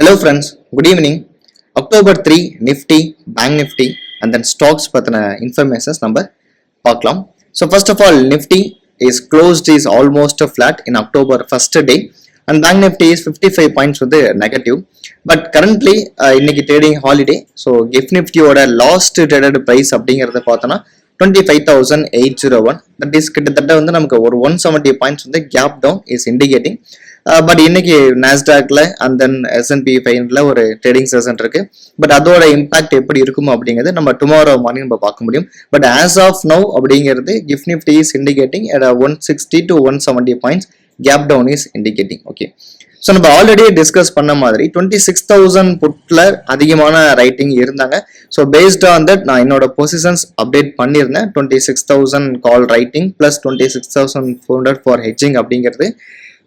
Hello friends, good evening. October 3 Nifty, Bank Nifty and then stocks பத்தின informations நம்ம பார்க்கலாம். So first of all, Nifty is closed is almost flat in October first day and Bank Nifty is 55 points with the negative. But currently இன்னைக்கு trading holiday. So GIFT Nifty ஓட last traded price அப்படிங்கறத பார்த்தோம்னா 25,801. That is கிட்டத்தட்ட வந்து நமக்கு ஒரு 170 points வந்து gap down is indicating. But இன்னைக்கு நாஸ்டாக்ல அண்ட் தென் S&P 500ல ஒரு ட்ரேடிங் செஷன் இருக்கு. பட் அதோட இம்பாக்ட் எப்படி இருக்கும் அப்படிங்கிறது நம்ம டுமாரோ மார்னிங் நம்ம பார்க்க முடியும். பட் ஆஸ் ஆஃப் நவ் அப்படிங்கிறது gift Nifty is indicating at 160 to 170 points gap down is indicating. Okay, so நம்ம ஆல்ரெடி டிஸ்கஸ் பண்ண மாதிரி 26,000 புட்ல அதிகமான ரைட்டிங் இருந்தாங்க. ஸோ பேஸ்ட் ஆன் தட் நான் என்னோட பொசிஷன்ஸ் அப்டேட் பண்ணியிருந்தேன். 26,000 கால் ரைட்டிங் பிளஸ் 26,400 ஃபார் ஹெட்ஜிங் அப்படிங்கிறது.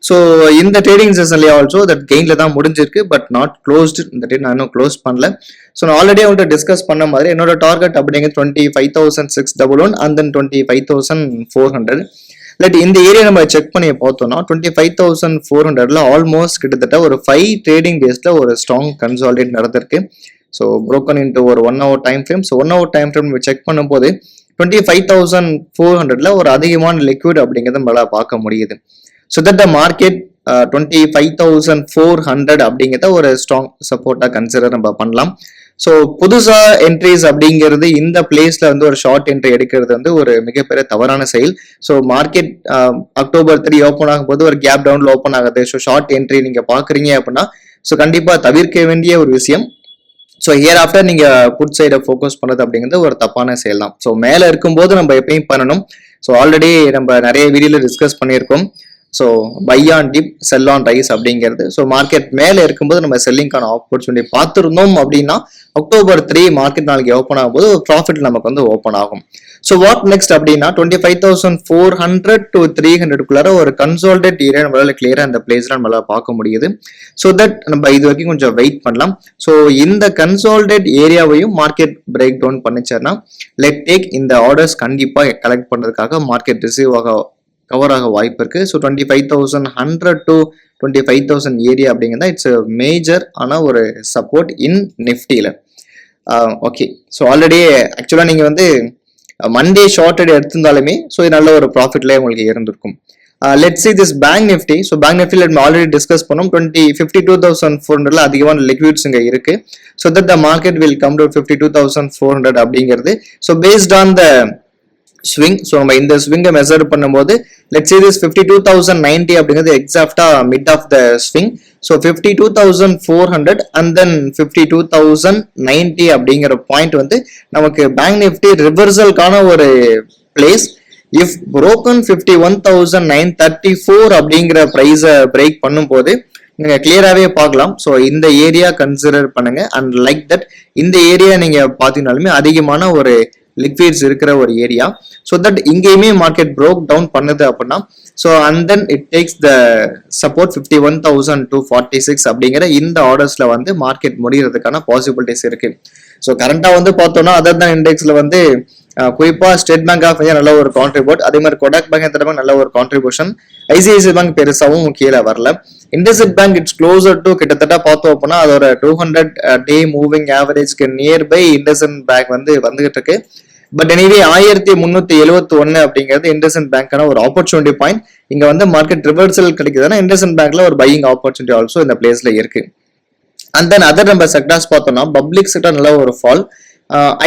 ஸோ இந்த ட்ரேடிங் செஷன்லேயே ஆல்சோ தட் கெயின்ல தான் முடிஞ்சிருக்கு, பட் நாட் க்ளோஸ்டு. இந்த ட்ரேட் நான் இன்னும் க்ளோஸ் பண்ணல. ஸோ நான் ஆல்ரெடி அவங்கள்ட்ட டிஸ்கஸ் பண்ண மாதிரி என்னோட டார்கெட் அப்படிங்கிறது 25,611 அண்ட் தென் 25,400. இல்லாட்டி இந்த ஏரியா நம்ம செக் பண்ணி பார்த்தோம்னா 25,400ல ஆல்மோஸ்ட் கிட்டத்தட்ட ஒரு 5 ட்ரேடிங் டேஸ்ல ஒரு ஸ்ட்ராங் கன்சாலிடேட் நடந்திருக்கு. ஸோ broken into ஒரு 1 hour time frame. So 1 hour time frame நம்ம செக் பண்ணும்போது 25,400ல ஒரு அதிகமான லிக்விட் அப்படிங்கிறத நம்மளால பார்க்க முடியுது. So that the market 25,400 அப்படிங்கிறத ஒரு ஸ்ட்ராங் சப்போர்ட்டா கன்சிடர் நம்ம பண்ணலாம். ஸோ புதுசா என்ட்ரிஸ் அப்படிங்கிறது இந்த பிளேஸ்ல வந்து ஒரு ஷார்ட் என்ட்ரி எடுக்கிறது வந்து ஒரு மிகப்பெரிய தவறான செயல். ஸோ மார்க்கெட் October 3 ஓப்பன் ஆகும்போது ஒரு கேப் டவுன்ல ஓப்பன் ஆகுது. ஸோ ஷார்ட் என்ட்ரி நீங்க பாக்குறீங்க அப்படின்னா ஸோ கண்டிப்பா தவிர்க்க வேண்டிய ஒரு விஷயம். ஸோ ஹியர் ஆஃப்டர் நீங்க புட் சைடை ஃபோக்கஸ் பண்ணது அப்படிங்கிறது ஒரு தப்பான செயல் தான். ஸோ மேல இருக்கும்போது நம்ம எப்பயும் பண்ணணும். ஸோ ஆல்ரெடி நம்ம நிறைய வீடியோல டிஸ்கஸ் பண்ணியிருக்கோம். So buy on dip sell on rise அப்படிங்கிறது. ஸோ மார்க்கெட் மேலே இருக்கும்போது நம்ம செல்லிங்கான ஆப்பர்ச்சுனிட்டி பார்த்துருந்தோம் அப்படின்னா October 3 மார்க்கெட் நாளைக்கு ஓப்பன் ஆகும்போது ப்ராஃபிட் நமக்கு வந்து ஓப்பன் ஆகும். ஸோ வாட் நெக்ஸ்ட் அப்படின்னா 25,400 to 300க்குள்ளார ஒரு கன்சாலிடேட் ஏரியா நம்மளால கிளியரா அந்த பிளேஸ்ல நம்மளால பார்க்க முடியுது. ஸோ தட் நம்ம இது வரைக்கும் கொஞ்சம் வெயிட் பண்ணலாம். ஸோ இந்த கன்சாலிடேட் ஏரியாவையும் மார்க்கெட் பிரேக் டவுன் பண்ணிச்சேன்னா லெட் டேக் இந்த ஆர்டர்ஸ் கண்டிப்பா கலெக்ட் பண்றதுக்காக மார்க்கெட் ரிசீவ் கவர் ஆக வாய்ப்பு இருக்கு. ஸோ 25,100 to 25,000 ஏரியா அப்படிங்கிறதா இட்ஸ் மேஜர் ஆன ஒரு சப்போர்ட் இன் நிஃப்டியில. ஓகே, ஸோ ஆல்ரெடி ஆக்சுவலா நீங்க வந்து மண்டே ஷார்ட் எடுத்திருந்தாலுமே ஸோ இது நல்ல ஒரு ப்ராஃபிட்லேயே உங்களுக்கு இருந்திருக்கும். Let's see this bank Nifty. So bank நிஃப்டியில் நம்ம ஆல்ரெடி டிஸ்கஸ் பண்ணோம். 52,400ல அதிகமான லிக்விட்ஸ் இங்கே இருக்கு. So that the market will come to 52,400 அப்படிங்கிறது. So based on the swing. So நம்ம இந்த ஸ்விங்கை மெஷர் பண்ணும்போது லெட்ஸ் see this 52,090 அப்படிங்கிறது எக்ஸாக்டா mid of the swing. So 52,400 and then 52,090 அப்படிங்கிற பாயிண்ட் வந்து நமக்கு பேங்க் நிஃப்டி ரிவர்சலுக்கான ஒரு பிளேஸ். இஃப் broken 51,934 அப்படிங்கிற பிரைஸை பிரேக் பண்ணும்போது நீங்க கிளியராகவே பார்க்கலாம். ஸோ இந்த ஏரியா கன்சிடர் பண்ணுங்க அண்ட் லைக் தட் இந்த ஏரியா நீங்க பார்த்தீங்கன்னாலுமே அதிகமான ஒரு லிக்விட்ஸ் இருக்கிற ஒரு ஏரியா. ஸோ தட் இங்கேயுமே மார்க்கெட் ப்ரோக் டவுன் பண்ணுது அப்படின்னா so and then it takes the support 51,246 அப்படிங்கிற இந்த ஆர்டர்ஸ்ல வந்து மார்க்கெட் முடிகிறதுக்கான பாசிபிலிட்டிஸ் இருக்கு. ஸோ கரண்டா வந்து பார்த்தோம்னா அதர் தான் இண்டெக்ஸ்ல வந்து குறிப்பா ஸ்டேட் பேங்க் ஆஃப் இந்தியா நல்ல ஒரு கான்ட்ரிபியூட், அதே மாதிரி கொடாக் பேங்க் நல்ல ஒரு கான்ட்ரிபியூஷன், ஐசிஐசிஐ பேங்க் பெருசாவும் கீழே வரல. IndusInd bank it's closer to கிட்டத்தட்ட பார்த்தோம் அப்படின்னா அதோட 200 டே மூவிங் ஆவரேஜ்க்கு நியர்பை இண்டஸ்இண்ட் பேங்க் வந்து வந்துகிட்டு இருக்கு. பட் எனிவே 1371 அப்படிங்கிறது இண்டஸ்இண்ட் பேங்கான ஒரு ஆப்பர்ச்சுனிட்டி பாயிண்ட். இங்க வந்து மார்க்கெட் ரிவர்சல் கிடைக்குதுன்னா இண்டஸ்இண்ட் பேங்க்ல ஒரு பையிங் ஆப்பர்ச்சுனிட்டி ஆல்சோ இந்த பிளேஸ்ல இருக்கு. அண்ட் தென் அதர் நம்ம செக்டார்ஸ் பார்த்தோம்னா பப்ளிக் செக்டர் நல்ல ஒரு ஃபால்,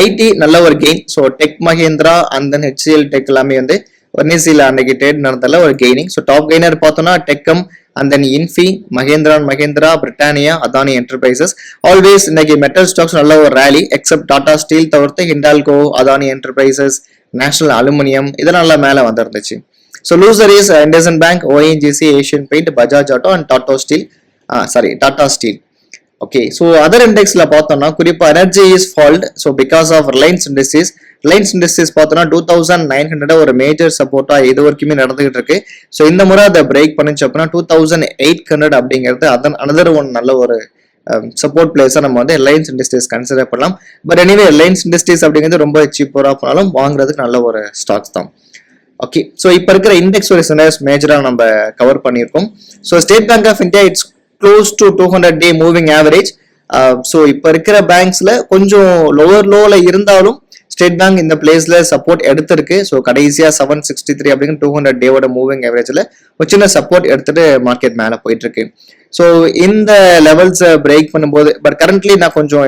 ஐடி நல்ல ஒரு gain. So tech Mahindra and then HCL tech எல்லாமே வந்து நிசில அன்னைக்கு ட்ரேட் நடந்ததுல ஒரு கெய்னிங். ஸோ டாப் கெய்னர் பார்த்தோம்னா TechM and then Infy, Mahindra, Britannia, Adani enterprises. Always இன்னைக்கு மெட்டல் ஸ்டாக்ஸ் நல்ல ஒரு ரேலி எக்ஸப்ட் டாடா ஸ்டீல் தவிர்த்து Hindalco, Adani enterprises, national aluminium இதெல்லாம் நல்லா மேலே வந்துருந்துச்சு. So loser is IndusInd bank, ONGC, Asian paint, Bajaj auto and Tata steel. Okay, so other இண்டெக்ஸ்ல பார்த்தோம்னா குறிப்பா energy is fault. So because of Reliance industries பார்த்தோம்னா 2,900 ஒரு மேஜர் சப்போர்ட்டா இது வரைக்குமே நடந்துகிட்டு இருக்கு. ஸோ இந்த முறை அதை பிரேக் பண்ணிச்சு அப்படின்னா 2,800 அப்படிங்கிறது அனதர் ஒன் நல்ல ஒரு சப்போர்ட் பிளேஸா நம்ம வந்து ரிலையன்ஸ் இண்டஸ்ட்ரீஸ் கன்சிடர் பண்ணலாம். பட் எனிவே ரிலையன்ஸ் இண்டஸ்ட்ரீஸ் அப்படிங்கிறது ரொம்ப சீப்பரா போனாலும் வாங்குறதுக்கு நல்ல ஒரு ஸ்டாக்ஸ் தான். ஓகே, ஸோ இப்போ இருக்கிற இண்டெக்ஸ் ஒரு சினர்ஸ் மேஜரா நம்ம கவர் பண்ணியிருக்கோம். So state bank of India it's close to 200-day moving average. So இப்போ இருக்கிற பேங்க்ஸ்ல கொஞ்சம் லோல இருந்தாலும் ஸ்டேட் பேங்க் இந்த பிளேஸ்ல சப்போர்ட் எடுத்திருக்கு. ஸோ கடைசியா 763 அப்படிங்கிற 200-டேவோட மூவிங் ஆவரேஜ்ல ஒரு சின்ன சப்போர்ட் எடுத்துட்டு மார்க்கெட் மேல போயிட்டு இருக்கு. ஸோ இந்த லெவல்ஸ் பிரேக் பண்ணும்போது பட் கரண்ட்லி நான் கொஞ்சம்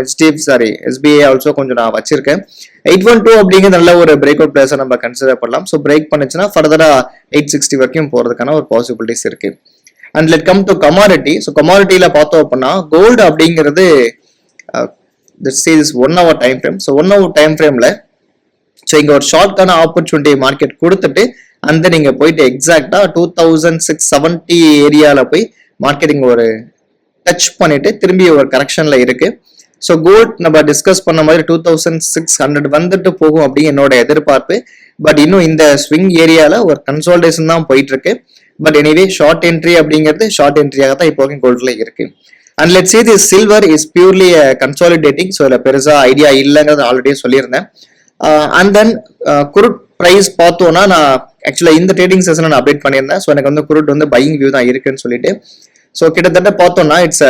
SBI ஆல்சோ கொஞ்சம் நான் வச்சிருக்கேன். 812 அப்படிங்கிறது நல்ல ஒரு பிரேக் அவுட் பிளேஸை நம்ம கன்சிடர் பண்ணலாம். ஸோ பிரேக் பண்ணுச்சுன்னா ஃபர்தரா 860 வரைக்கும் போறதுக்கான ஒரு பாசிபிலிட்டிஸ் இருக்கு. And let come to commodity. So கமாடிட்டியில பார்த்தோம் அப்படின்னா கோல்டு அப்படிங்கிறது one hour time frame. So 1 hour time ஃப்ரேம்ல ஸோ இங்க ஒரு ஷார்ட்கான ஆப்பர்ச்சுனிட்டி மார்க்கெட் கொடுத்துட்டு அந்த நீங்க போயிட்டு எக்ஸாக்டா 2670 ஏரியால போய் மார்க்கெட் இங்க ஒரு டச் பண்ணிட்டு திரும்பி ஒரு கரெக்ஷன்ல இருக்கு. ஸோ கோல்ட் நம்ம டிஸ்கஸ் பண்ண மாதிரி 2600 வந்துட்டு போகும் அப்படின்னு என்னோட எதிர்பார்ப்பு. பட் இன்னும் இந்த ஸ்விங் ஏரியால ஒரு கன்சால்டேஷன் தான் போயிட்டு இருக்கு. பட் எனிவே ஷார்ட் என்ட்ரி அப்படிங்கிறது ஷார்ட் என்ட்ரியாக தான் இப்போ கோல்ட்ல இருக்கு. And let's see this silver is purely consolidating. So இதில் பெருசா ஐடியா இல்லைங்கிறது ஆல்ரெடி சொல்லியிருந்தேன். அண்ட் தென் குரூட் ப்ரைஸ் பார்த்தோன்னா நான் ஆக்சுவலா இந்த ட்ரேடிங் செஷனை நான் அப்டேட் பண்ணியிருந்தேன். ஸோ எனக்கு குரூட் பையிங் வியூ தான் இருக்குன்னு சொல்லிட்டு. ஸோ கிட்டத்தட்ட பார்த்தோம்னா இட்ஸ்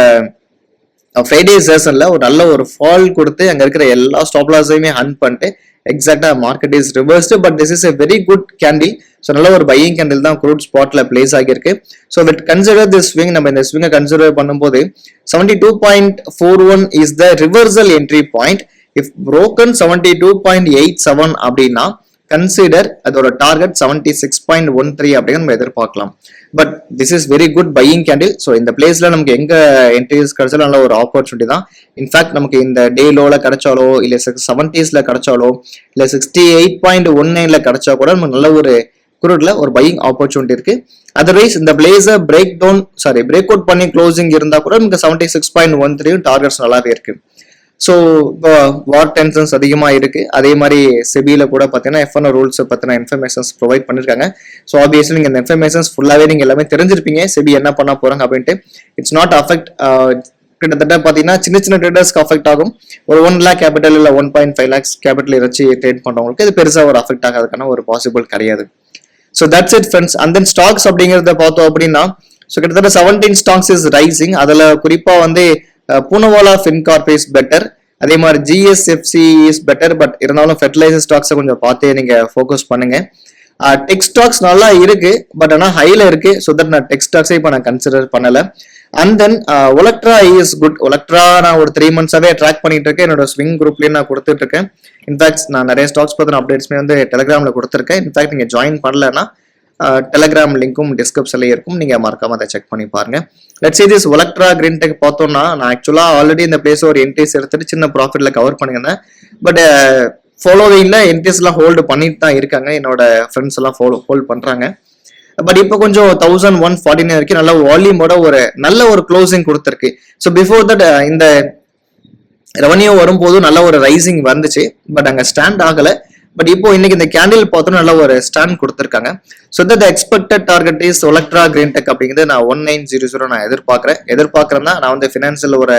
ஃப்ரைடே செஷன்ல ஒரு நல்ல ஒரு ஃபால் கொடுத்து அங்க இருக்கிற எல்லா ஸ்டாப் லாஸையுமே ஹண்ட் பண்ணிட்டு எக்ஸாக்டா market is reversed. But this is a very good candle. So நல்ல ஒரு பையிங் கேண்டில் தான் குரூட் ஸ்பாட்ல பிளேஸ் ஆகியிருக்கு. ஸோ விட் கன்சிடர் திஸ் ஸ்விங், நம்ம இந்த ஸ்விங்கை கன்சிடர் பண்ணும்போது 72.41 is the reversal entry point. If broken 72.87 அப்படின்னா கன்சிடர் அதோட டார்கெட் 76.13 அப்படின்னு நம்ம எதிர்பார்க்கலாம். But this is very good buying candle. So இந்த பிளேஸ்ல நமக்கு எங்க என்ட்ரிஸ் கிடைச்சாலும் நல்ல ஒரு ஆப்பர்ச்சுனிட்டி தான். இன்ஃபேக்ட் நமக்கு இந்த டே லோல கிடைச்சாலோ இல்ல 70s கிடைச்சாலோ இல்ல 68.19 கிடைச்சா கூட நமக்கு நல்ல ஒரு குரூட்ல ஒரு பையிங் ஆப்பர்ச்சுனிட்டி இருக்கு. அதர்வைஸ் இந்த பிளேஸை பிரேக் அவுட் பண்ணி க்ளோசிங் இருந்தா கூட நமக்கு 76.13 டார்கெட்ஸ் நல்லாவே இருக்கு. ஸோ வார் டென்ஷன்ஸ் அதிகமாக இருக்கு. அதே மாதிரி செபியில கூட பார்த்தீங்கன்னா F1 ரூல்ஸ் பத்தின இன்ஃபர்மேஷன்ஸ் ப்ரொவைட் பண்ணிருக்காங்க. ஸோ ஆப்வியஸ்லி நீங்க இந்த இன்ஃபர்மேஷன்ஸ் ஃபுல்லாவே நீங்க எல்லாமே தெரிஞ்சிருப்பீங்க செபி என்ன பண்ண போறாங்க அப்படின்ட்டு. இட்ஸ் நாட் அஃபெக்ட் கிட்டத்தட்ட பார்த்தீங்கன்னா சின்ன ட்ரேடர்ஸ்க்கு அஃபெக்ட் ஆகும். ஒரு 1 lakh கேபிட்டல் இல்லை 1.5 lakhs கேபிட்டல் வச்சு ட்ரேட் பண்றவங்களுக்கு இது பெருசா ஒரு அஃபெக்ட் ஆகாதுக்கான ஒரு பாசிபிள் கிடையாது. So that's it friends. And then stocks அப்படிங்கிறத பார்த்தோம் அப்படின்னா ஸோ கிட்டத்தட்ட 17 ஸ்டாக்ஸ் இஸ் ரைசிங். அதுல குறிப்பா பூனவாலா ஃபின்கார்ப் இஸ் பெட்டர். அதே மாதிரி GSFC இஸ் பெட்டர். பட் இருந்தாலும் ஃபெர்டிலைசர் ஸ்டாக்ஸை கொஞ்சம் பார்த்தே நீங்க ஃபோக்கஸ் பண்ணுங்க. டெக் ஸ்டாக்ஸ் நல்லா இருக்கு பட் ஆனால் ஹைல இருக்கு. ஸோ தட் நான் டெக் ஸ்டாக்ஸை இப்போ நான் கன்சிடர் பண்ணல. And then Olectra is good. Olectra நான் ஒரு 3 months-ஆவே ட்ராக் பண்ணிட்டு இருக்கேன். என்னோட ஸ்விங் குரூப்லயும் நான் கொடுத்துட்டு இருக்கேன். இன்ஃபேக்ட் நான் நிறைய ஸ்டாக்ஸ் பத்தின அப்டேட்ஸ்மே டெலிகிராம்ல கொடுத்துருக்கேன். இன்ஃபேக்ட் நீங்க ஜாயின் பண்ணலன்னா டெலிகிராம் லிங்க்கும் டிஸ்கிரிப்ஷன்ல இருக்கும். நீங்க மறக்காம அதை செக் பண்ணி பாருங்க. Let's see this Olectra green tech பார்த்தோம்னா நான் ஆக்சுவலா ஆல்ரெடி இந்த பிளேஸ் ஒரு என்ட்ரிஸ் எடுத்துட்டு சின்ன ப்ராஃபிட்ல கவர் பண்ணியிருந்தேன். பட் ஃபாலோவிங்ல என்ட்ரிஸ் எல்லாம் ஹோல்டு பண்ணிட்டு தான் இருக்காங்க. என்னோட ஃப்ரெண்ட்ஸ் எல்லாம் ஹோல்ட் பண்றாங்க. பட் இப்போ கொஞ்சம் 1149 வரைக்கும் நல்ல வால்யூமோட ஒரு நல்ல ஒரு க்ளோசிங் கொடுத்துருக்கு. ஸோ பிஃபோர் தட் இந்த ரெவன்யூ வரும்போது நல்ல ஒரு ரைசிங் வந்துச்சு. பட் அங்க ஸ்டாண்ட் ஆகல. பட் இப்போ இன்னைக்கு இந்த கேண்டில் பார்த்தோம் நல்ல ஒரு ஸ்டாண்ட் கொடுத்துருக்காங்க. So the expected target is Olectra green tech அப்படிங்கிறது நான் 1900 நான் எதிர்பார்க்கறேன்னா நான் ஃபினான்சியல் ஒரு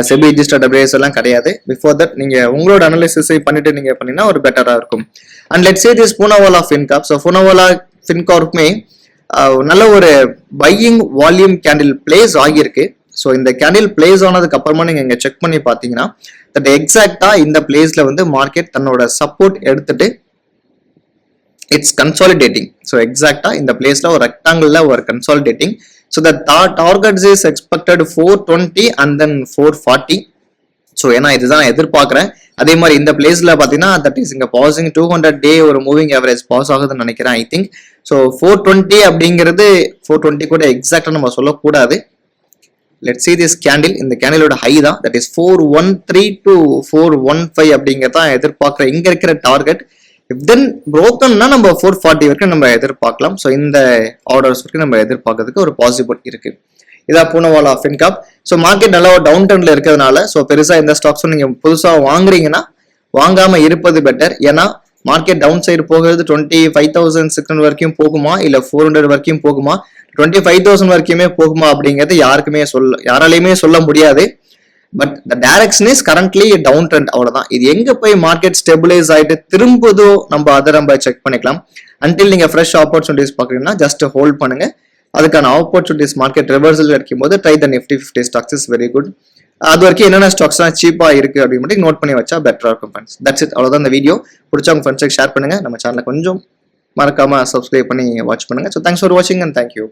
செபி ரிஜிஸ்டர்ட் அப்டேட்ஸ் எல்லாம் கிடையாது. பிஃபோர் தட் நீங்க உங்களோட அனாலிசிஸ் பண்ணிட்டு நீங்க பண்ணீங்கன்னா ஒரு பெட்டரா இருக்கும். And let's say this Poonawalla Fincorp. So Poonawalla ஃபின்கார்ப்புமே நல்ல ஒரு பையிங் வால்யூம் கேண்டில் பிளேஸ் ஆகியிருக்கு. ஸோ இந்த கேண்டில் பிளேஸ் ஆனதுக்கு அப்புறமா நீங்க இங்க செக் பண்ணி பாத்தீங்கன்னா தட் எக்ஸாக்டா இந்த பிளேஸ்ல மார்க்கெட் தன்னோட சப்போர்ட் எடுத்துட்டு இட்ஸ் கன்சாலிடேட்டிங். ஸோ எக்ஸாக்டா இந்த பிளேஸ்ல ஒரு ரெக்டாங்கிள்ல ஒரு consolidating. So the targets is expected 420 and then 440. So ஏன்னா இதுதான் எதிர்பார்க்கிறேன். அதே மாதிரி இந்த பிளேஸ்ல பாத்தீங்கன்னா தட் இஸ் இங்க பாசிங் 200-day ஒரு மூவிங் ஆவரேஜ் பாஸ் ஆகுதுன்னு நினைக்கிறேன் ஐ திங்க். ஸோ 420 அப்படிங்கிறது 420 கூட எக்ஸாக்டா நம்ம சொல்லக்கூடாது. Let's see this candle. இந்த கேண்டிலோட ஹை தான் தட் இஸ் 413 to 415 அப்படிங்கறதான் எதிர்பார்க்கிற இங்க இருக்கிற டார்கெட். இஃப் தென் brokenனா நம்ம 440 வரைக்கும் நம்ம எதிர்பார்க்கலாம். ஸோ இந்த ஆர்டர்ஸ் வரைக்கும் நம்ம எதிர்பார்க்கறதுக்கு ஒரு பாசிபிள் இருக்கு. இதான் பூனவாலா ஃபின்கார்ப். ஸோ மார்க்கெட் நல்லா டவுன் ட்ரெண்ட்ல இருக்கிறதுனால ஸோ பெருசா இந்த ஸ்டாக்ஸும் நீங்க புதுசா வாங்குறீங்கன்னா வாங்காம இருப்பது பெட்டர். ஏன்னா மார்க்கெட் டவுன் சைடு போகிறது 25,600 வரைக்கும் போகுமா இல்ல 400 வரைக்கும் போகுமா 25,000 வரைக்குமே போகுமா அப்படிங்கிறது யாராலையுமே சொல்ல முடியாது. But the direction is currently down trend. அவ்வளவுதான். இது எங்க போய் மார்க்கெட் ஸ்டெபிலைஸ் ஆயிட்டு திரும்பதோ அதை நம்ம செக் பண்ணிக்கலாம். அன்டில் நீங்க ஃப்ரெஷ் ஆப்பர்ச்சுனிட்டிஸ் பாக்குறீங்கன்னா ஜஸ்ட் ஹோல்ட் பண்ணுங்க. அதுக்கான ஆப்பர்ச்சுனிட்டிஸ் மார்க்கெட் ரிவர்சல் கிடைக்கும் போது try the Nifty 50 stocks is very good. அது வரைக்கும் என்னென்ன ஸ்டாக்ஸ்லாம் சீப்பா இருக்கு அப்படின்னு மட்டும் நோட் பண்ணி வச்சா பெட்டரா இருக்கும் ஃப்ரெண்ட்ஸ். தட்ஸ் இட், அவ்வளோதான் இந்த வீடியோ. பிடிச்சா உங்க ஃப்ரெண்ட்ஸுக்கு ஷேர் பண்ணுங்க. நம்ம சேனலை கொஞ்சம் மறக்காம சப்ஸ்கிரைப் பண்ணி வாட்ச் பண்ணுங்க. ஸோ தேங்க்ஸ் ஃபார் வாட்சிங் அண்ட் தேங்க்யூ.